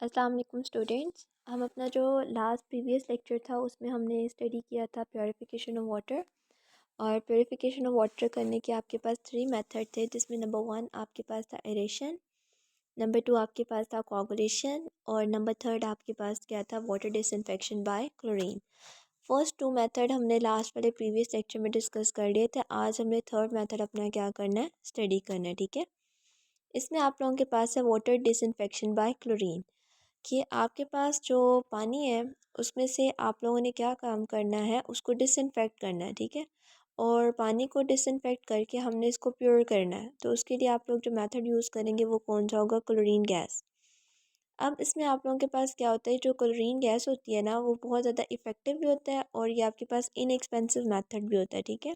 अस्सलाम वालेकुम स्टूडेंट्स। हम अपना जो लास्ट प्रीवियस लेक्चर था उसमें हमने स्टडी किया था प्योरिफिकेशन ऑफ वाटर। और प्योरिफिकेशन ऑफ वाटर करने के आपके पास 3 मेथड थे, जिसमें नंबर 1 आपके पास था एरेशन, नंबर 2 आपके पास था कोगुलेशन और नंबर 3 आपके पास क्या था, water disinfection by chlorine. First 2 method हमने लास्ट वाले प्रीवियस लेक्चर में डिस्कस कर लिए थे। आज हमने थर्ड मेथड अपना क्या करना है, स्टडी करना है। ठीक है, इसमें आप लोगों के पास है वाटर डिसइंफेक्शन बाय क्लोरीन। कि आपके पास जो पानी है उसमें से आप लोगों ने क्या काम करना है, उसको डिसइंफेक्ट करना है। ठीक है, और पानी को डिसइंफेक्ट करके हमने इसको प्योर करना है। तो उसके लिए आप लोग जो मेथड यूज़ करेंगे वो कौन सा होगा, क्लोरीन गैस। अब इसमें आप लोगों के पास क्या होता है, जो क्लोरीन गैस होती है ना, वो बहुत ज़्यादा इफ़ेक्टिव भी होता है और ये आपके पास इनएक्सपेंसिव मेथड भी होता है। ठीक है,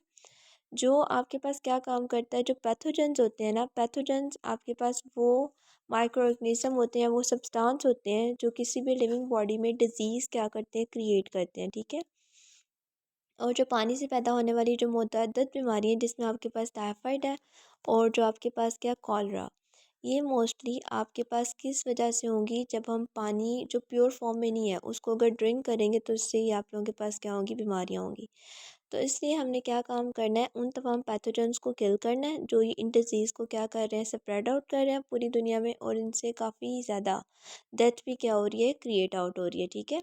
जो आपके पास क्या काम करता है, जो पैथोजेंस होते हैं ना, पैथोजेंस आपके पास वो माइक्रो ऑर्गेनिज्म होते हैं, वो सब्सटेंस होते हैं जो किसी भी लिविंग बॉडी में डिजीज़ क्या करते हैं, क्रिएट करते हैं। ठीक है, और जो पानी से पैदा होने वाली जो मुतअद्दिद बीमारियाँ, जिसमें आपके पास टाइफाइड है और जो आपके पास क्या, कॉलरा, ये मोस्टली आपके पास किस वजह से होंगी, जब हम पानी जो प्योर फॉर्म में नहीं है उसको अगर ड्रिंक करेंगे तो इससे ही आप लोगों के पास क्या होंगी, बीमारियाँ होंगी। तो इसलिए हमने क्या काम करना है, उन तमाम पैथोजेंस को किल करना है जो ये इन डिज़ीज़ को क्या कर रहे हैं, स्प्रेड आउट कर रहे हैं पूरी दुनिया में, और इनसे काफ़ी ज़्यादा डेथ भी क्या हो रही है, क्रिएट आउट हो रही है। ठीक है,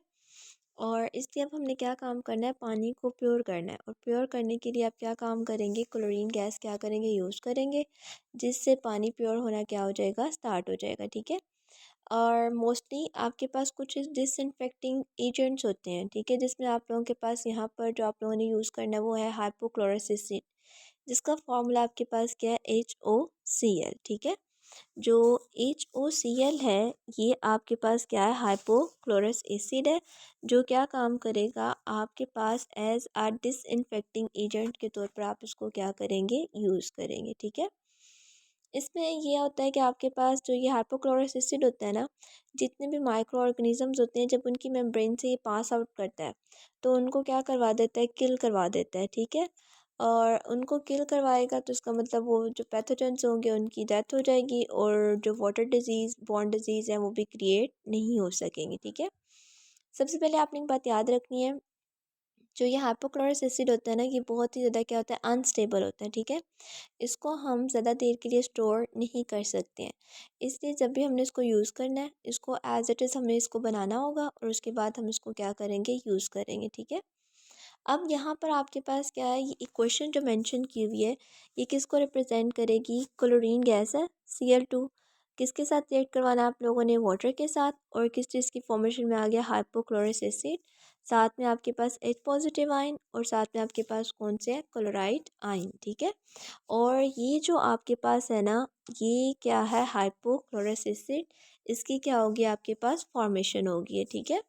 और इसलिए अब हमने क्या काम करना है, पानी को प्योर करना है। और प्योर करने के लिए आप क्या काम करेंगे, क्लोरीन गैस क्या करेंगे, यूज़ करेंगे, जिससे पानी प्योर होना क्या हो जाएगा, स्टार्ट हो जाएगा। ठीक है, और मोस्टली आपके पास कुछ डिसइंफेक्टिंग एजेंट्स होते हैं। ठीक है, जिसमें आप लोगों के पास यहाँ पर जो आप लोगों ने यूज़ करना है वो है हाइपोक्लोरस एसिड, जिसका फॉर्मूला आपके पास क्या है, HOCl। ठीक है, जो HOCl है ये आपके पास क्या है, हाइपोक्लोरस एसिड है, जो क्या काम करेगा आपके पास एज आ डिसइंफेक्टिंग एजेंट के तौर पर आप इसको क्या करेंगे, यूज़ करेंगे। ठीक है, इसमें ये होता है कि आपके पास जो ये हाइपोक्लोरस एसिड होता है ना, जितने भी माइक्रो ऑर्गेनिजम्स होते हैं, जब उनकी मेम्ब्रेन से ये पास आउट करता है तो उनको क्या करवा देता है, किल करवा देता है। ठीक है, और उनको किल करवाएगा तो इसका मतलब वो जो पैथोजेंस होंगे उनकी डेथ हो जाएगी, और जो वाटर डिजीज़ बॉर्न डिजीज़ है वो भी क्रिएट नहीं हो सकेंगी। ठीक है, सबसे पहले आपने एक बात याद रखनी है, जो ये हाइपोक्लोरस एसिड होता है ना, ये बहुत ही ज़्यादा क्या होता है, अनस्टेबल होता है। ठीक है, इसको हम ज़्यादा देर के लिए स्टोर नहीं कर सकते हैं, इसलिए जब भी हमने इसको यूज़ करना है, इसको एज़ इट इज़ हमें इसको बनाना होगा और उसके बाद हम इसको क्या करेंगे, यूज़ करेंगे। ठीक है, अब यहाँ पर आपके पास क्या है, ये इक्वेशन जो मेंशन की हुई है ये किसको रिप्रेजेंट करेगी, क्लोरीन गैस है, Cl2, किसके साथ रिएक्ट करवाना है आप लोगों ने, वाटर के साथ, और किस चीज़ की फॉर्मेशन में आ गया, हाइपोक्लोरस एसिड, साथ में आपके पास H पॉजिटिव आयन, और साथ में आपके पास कौन से है, क्लोराइड आयन। ठीक है, और ये जो आपके पास है ना, ये क्या है, हाइपोक्लोरस एसिड, इसकी क्या होगी, आपके पास फॉर्मेशन होगी है। ठीक है,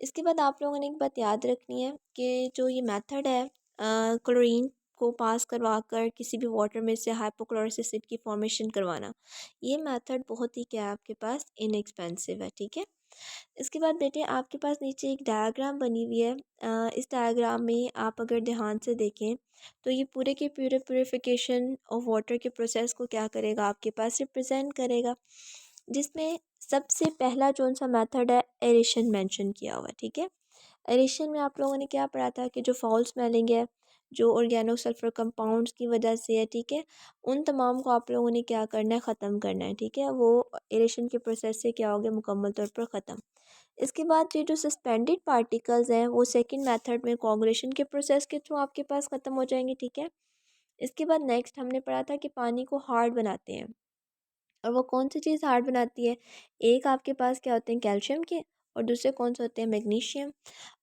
इसके बाद आप लोगों ने एक बात याद रखनी है कि जो ये मेथड है क्लोरीन को पास करवा कर किसी भी वाटर में से हाइपोक्लोरस एसिड की फॉर्मेशन करवाना, ये मेथड बहुत ही क्या है, आपके पास इनएक्सपेंसिव है। ठीक है, इसके बाद बेटे आपके पास नीचे एक डायग्राम बनी हुई है। इस डायग्राम में आप अगर ध्यान से देखें तो ये पूरे के पूरे प्योरिफिकेशन ऑफ वाटर के प्रोसेस को क्या करेगा, आपके पास रिप्रेजेंट करेगा, जिसमें सबसे पहला कौन सा मेथड है, एरेशन मेंशन किया हुआ है। ठीक है, एरेशन में आप लोगों ने क्या पढ़ा था कि जो फाउल स्मेलिंग है, जो ऑर्गेनो सल्फर कंपाउंड्स की वजह से है, ठीक है, उन तमाम को आप लोगों ने क्या करना है, ख़त्म करना है। ठीक है, वो एरेशन के प्रोसेस से क्या हो गया, मुकम्मल तौर पर ख़त्म। इसके बाद ये जो सस्पेंडेड पार्टिकल्स हैं वो सेकंड मेथड में कोagulation के प्रोसेस के थ्रू आपके पास ख़त्म हो जाएंगे। ठीक है, इसके बाद नेक्स्ट हमने पढ़ा था कि पानी को हार्ड बनाते हैं, और वो कौन सी चीज़ हार्ड बनाती है, एक आपके पास क्या होते हैं, कैल्शियम के, और दूसरे कौन से होते हैं, मैग्नीशियम।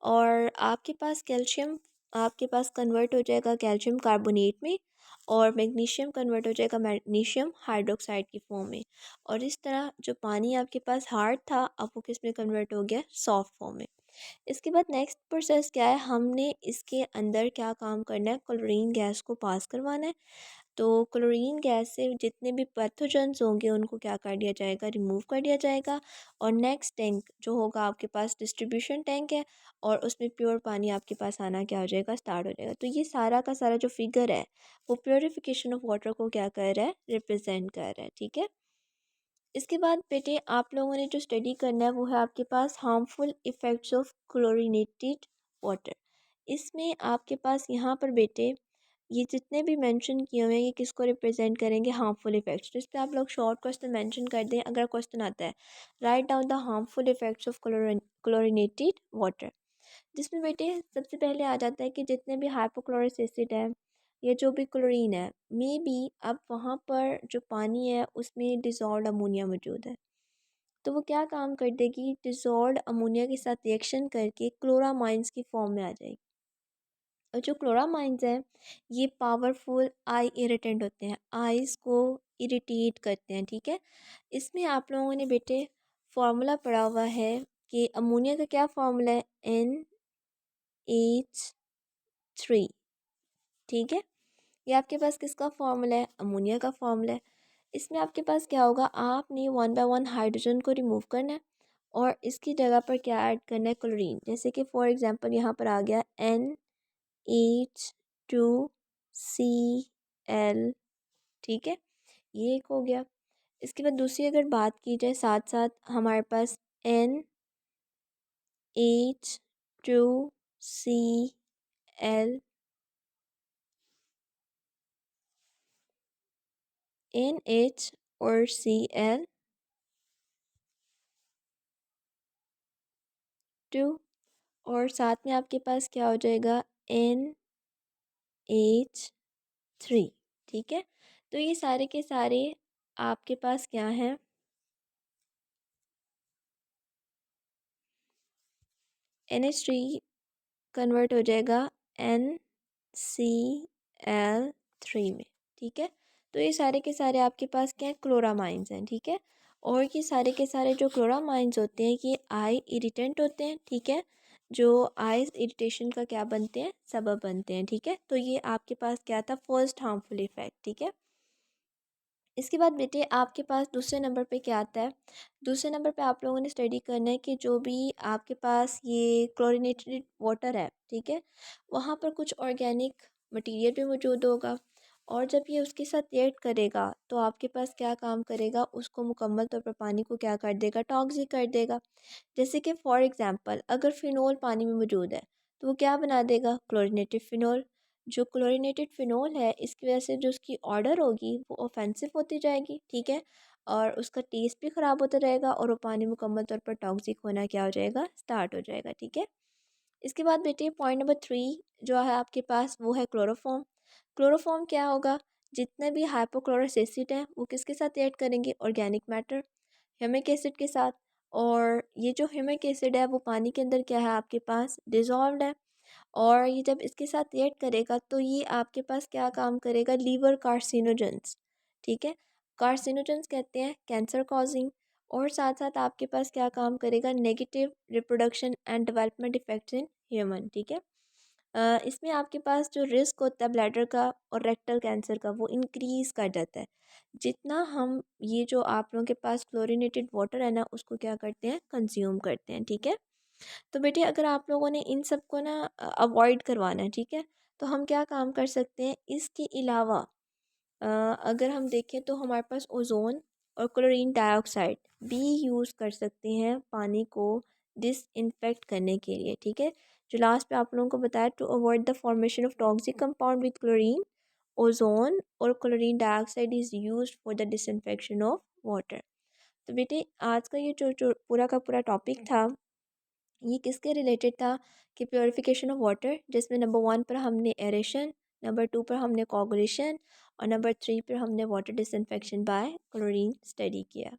और आपके पास कैल्शियम आपके पास कन्वर्ट हो जाएगा कैल्शियम कार्बोनेट में, और मैग्नीशियम कन्वर्ट हो जाएगा मैग्नीशियम हाइड्रोक्साइड की फॉर्म में, और इस तरह जो पानी आपके पास हार्ड था अब वो किस में कन्वर्ट हो गया, सॉफ्ट फॉर्म में। इसके बाद नेक्स्ट प्रोसेस क्या है, हमने इसके अंदर क्या काम करना है, क्लोरीन गैस को पास करवाना है। तो क्लोरीन गैस से जितने भी पैथोजेंस होंगे उनको क्या कर दिया जाएगा, रिमूव कर दिया जाएगा, और नेक्स्ट टैंक जो होगा आपके पास डिस्ट्रीब्यूशन टैंक है, और उसमें प्योर पानी आपके पास आना क्या हो जाएगा, स्टार्ट हो जाएगा। तो ये सारा का सारा जो फिगर है वो प्योरिफिकेशन ऑफ वाटर को क्या कर रहा है, रिप्रेजेंट कर रहा है। ठीक है, इसके बाद बेटे आप लोगों ने जो स्टडी करना है वो है आपके पास harmful effects of chlorinated water. इसमें आपके पास यहाँ पर बेटे ये जितने भी मेंशन किए हुए हैं ये किसको रिप्रेजेंट करेंगे, हार्मफुल इफ़ेक्ट्स। तो इस पर आप लोग शॉर्ट क्वेश्चन मेंशन कर दें। अगर क्वेश्चन आता है write down the harmful effects of chlorinated water, जिसमें बेटे सबसे पहले आ जाता है कि जितने भी हाइपोक्लोरिक एसिड है या जो भी क्लोरीन है, मे बी अब वहाँ पर जो पानी है उसमें डिज़ोल्व अमोनिया मौजूद है, तो वो क्या काम कर देगी, डिज़ोल्व अमोनिया के साथ रिएक्शन करके क्लोरामाइंस की फॉर्म में आ जाएगी। और जो क्लोरामाइंस हैं ये पावरफुल आई इरिटेंट होते हैं, आइज़ को इरिटेट करते हैं, ठीक है। इसमें आप लोगों ने बेटे फार्मूला पढ़ा हुआ है कि अमोनिया का क्या फार्मूला है, NH3, ठीक है। ये आपके पास किसका फार्मूला है, अमोनिया का फार्मूला है। इसमें आपके पास क्या होगा, आपने 1 by 1 हाइड्रोजन को रिमूव करना है और इसकी जगह पर क्या ऐड करना है, क्लोरीन। जैसे कि फॉर एग्जांपल यहाँ पर आ गया NH2Cl, ठीक है, ये एक हो गया। इसके बाद दूसरी अगर बात की जाए, साथ साथ हमारे पास NH2Cl, NH और Cl2, और साथ में आपके पास क्या हो जाएगा, NH3, ठीक है। तो ये सारे के सारे आपके पास क्या हैं, NH3 कन्वर्ट हो जाएगा NCl3 में, ठीक है। तो ये सारे के सारे आपके पास क्या है, क्लोरामाइंस हैं, ठीक है। और ये सारे के सारे जो क्लोरामाइंस होते हैं ये आई इरिटेंट होते हैं, ठीक है, जो आइज इरिटेशन का क्या बनते हैं, सबब बनते हैं, ठीक है। तो ये आपके पास क्या था, फर्स्ट हार्मफुल इफेक्ट, ठीक है। इसके बाद बेटे आपके पास दूसरे नंबर पे क्या आता है, दूसरे नंबर पे आप लोगों ने स्टडी करना है कि जो भी आपके पास ये क्लोरीनेटेड वाटर है, ठीक है, वहाँ पर कुछ ऑर्गेनिक मटेरियल भी मौजूद होगा और जब ये उसके साथ रिएक्ट करेगा तो आपके पास क्या काम करेगा, उसको मुकम्मल तौर पर पानी को क्या कर देगा, टॉक्सिक कर देगा। जैसे कि फॉर एग्ज़ाम्पल अगर फ़िनोल पानी में मौजूद है तो वो क्या बना देगा, क्लोरीनेटेड फ़िनोल। जो क्लोरीनेटेड फ़िनोल है इसकी वजह से जो उसकी ऑर्डर होगी वो ऑफेंसिव होती जाएगी, ठीक है, और उसका टेस्ट भी ख़राब होता रहेगा और वो पानी मुकम्मल तौर पर टॉक्सिक होना क्या हो जाएगा, स्टार्ट हो जाएगा, ठीक है। इसके बाद बेटे पॉइंट नंबर 3 जो है आपके पास वो है क्लोरोफॉर्म। क्लोरोफॉर्म क्या होगा, जितने भी हाइपोक्लोरस एसिड हैं वो किसके साथ रिएक्ट करेंगे, ऑर्गेनिक मैटर, ह्यूमिक एसिड के साथ। और ये जो ह्यूमिक एसिड है वो पानी के अंदर क्या है आपके पास, डिज़ोल्व्ड है। और ये जब इसके साथ रिएक्ट करेगा तो ये आपके पास क्या काम करेगा, लीवर कार्सिनोजेंस, ठीक है, कार्सिनोजेंस कहते हैं कैंसर कॉजिंग। और साथ साथ आपके पास क्या काम करेगा, negative reproduction and development effects in human, ठीक है। इसमें आपके पास जो रिस्क होता है ब्लैडर का और रेक्टल कैंसर का वो इंक्रीज़ कर जाता है जितना हम ये जो आप लोगों के पास क्लोरीनेटेड वाटर है ना उसको क्या करते हैं, कंज्यूम करते हैं, ठीक है। तो बेटे अगर आप लोगों ने इन सब को ना अवॉइड करवाना है, ठीक है, तो हम क्या काम कर सकते हैं, इसके अलावा अगर हम देखें तो हमारे पास ओजोन और क्लोरीन डाइऑक्साइड भी यूज़ कर सकते हैं पानी को डिसइंफेक्ट करने के लिए, ठीक है। जो लास्ट पे आप लोगों को बताया, to avoid the formation of toxic compound with chlorine, ozone और chlorine dioxide is used for the disinfection of water. तो बेटे आज का ये जो पूरा का पूरा टॉपिक था ये किसके रिलेटेड था, कि प्योरिफिकेशन ऑफ वाटर, जिसमें नंबर 1 पर हमने एरेशन, नंबर 2 पर हमने कोगुलेशन और नंबर 3 पर हमने water disinfection by chlorine study किया।